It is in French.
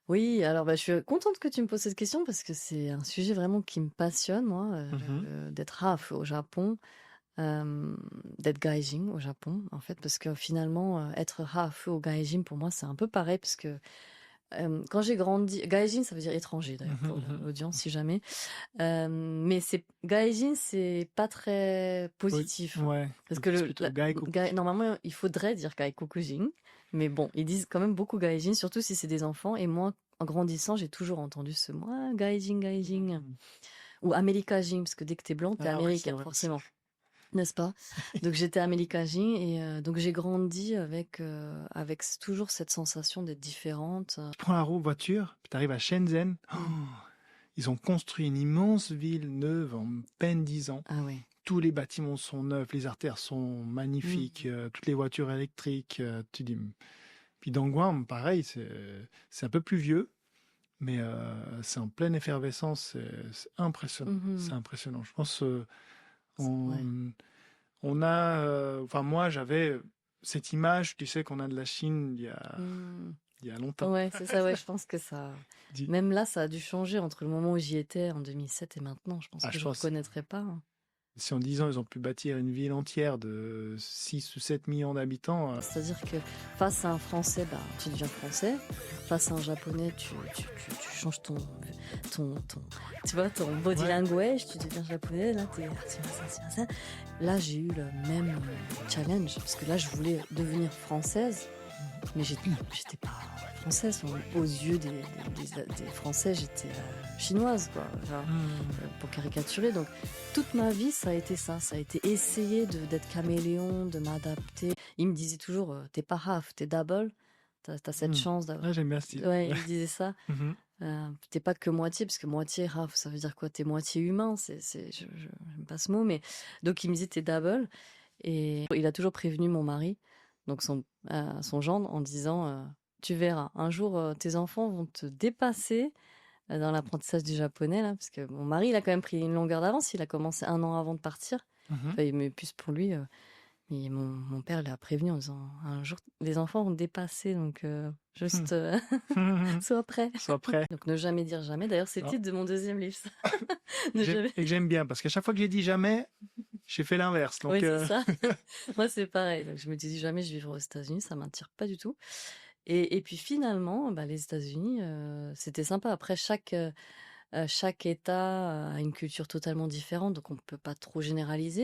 Oui, alors je suis contente que tu me poses cette question parce que c'est un sujet vraiment qui me passionne, moi, Mmh. d'être half au Japon, d'être gaijin au Japon, en fait, parce que finalement, être half au gaijin, pour moi, c'est un peu pareil parce que quand j'ai grandi, gaijin, ça veut dire étranger d'ailleurs Mmh pour mh, mmh. l'audience, si jamais. Mais c'est gaijin, c'est pas très Oui, positif. ouais, Parce ils que disent plutôt gaïkoku. normalement, il faudrait dire gaikokujin. Mais bon, ils disent quand même beaucoup gaijin, surtout si c'est des enfants. Et moi, en grandissant, j'ai toujours entendu ce mot, ah, gaijin, gaijin. Mmh. Ou américajin, parce que dès que t'es blanc, t'es Ah oui, c'est américain, vrai aussi. forcément. N'est-ce pas? Donc j'étais américajin et donc j'ai grandi avec toujours cette sensation d'être différente. Tu prends la voiture, puis tu arrives à Shenzhen. Oh, Mm. ils ont construit une immense ville neuve en peine 10 ans. Ah ouais. Tous les bâtiments sont neufs, les artères sont Mm. magnifiques, toutes les voitures électriques, tu dis. Puis dans Guam, pareil, c'est un peu plus vieux, mais c'est en pleine effervescence, c'est impressionnant. C'est Mhm. impressionnant. Je pense Ouais. on, on a, enfin moi j'avais cette image, tu sais, qu'on a de la Chine Mm. il y a longtemps. Ouais, c'est ça, ouais, je pense que ça. Dis- Même là, ça a dû changer entre le moment où j'y étais en 2007 et maintenant. Je pense Ah, que je je pense, reconnaîtrais pas, hein. si en 10 ans ils ont pu bâtir une ville entière de 6 ou 7 millions d'habitants, C'est-à-dire que face à un Français, tu deviens Français. Face à un Japonais, tu changes tu vois, ton body ouais. language, tu deviens japonais. Là, t'es ça. Là, j'ai eu le même challenge parce que là, je voulais devenir française, mais j'étais pas française. Aux yeux des Français, j'étais chinoise, quoi. Genre, Hmm. pour caricaturer. Donc, toute ma vie, ça a été ça. Ça a été essayer d'être caméléon, de m'adapter. Il me disait toujours, t'es pas half, t'es double. T'as cette Hmm. chance d'avoir. Ah, j'aime bien ce style. Ouais, il me disait ça. Mhm. T'es pas que moitié, parce que moitié half, ça veut dire quoi? T'es moitié humain. J'aime pas ce mot, mais donc il me disait t'es double. Et il a toujours prévenu mon mari, donc son gendre, en disant tu verras, un jour tes enfants vont te dépasser dans l'apprentissage du japonais, là, parce que mon mari, il a quand même pris une longueur d'avance, il a commencé 1 an avant de partir. Mhm. Enfin, mais plus pour lui, mais mon père l'a prévenu en disant un jour les enfants vont te dépasser, donc Hmm. juste Hmm. sois prêt. Sois prêt. Donc ne jamais dire jamais. D'ailleurs, c'est le Non. titre de mon deuxième livre, ça. Ne jamais. Et que j'aime bien, parce qu'à chaque fois que j'ai dit jamais, j'ai fait l'inverse. Donc, Oui, c'est ça. Moi, c'est pareil. Donc, je me dis jamais je vivrai aux États-Unis, ça m'attire pas du tout. Et puis finalement, les États-Unis, c'était sympa. Après, chaque État a une culture totalement différente, donc on peut pas trop généraliser.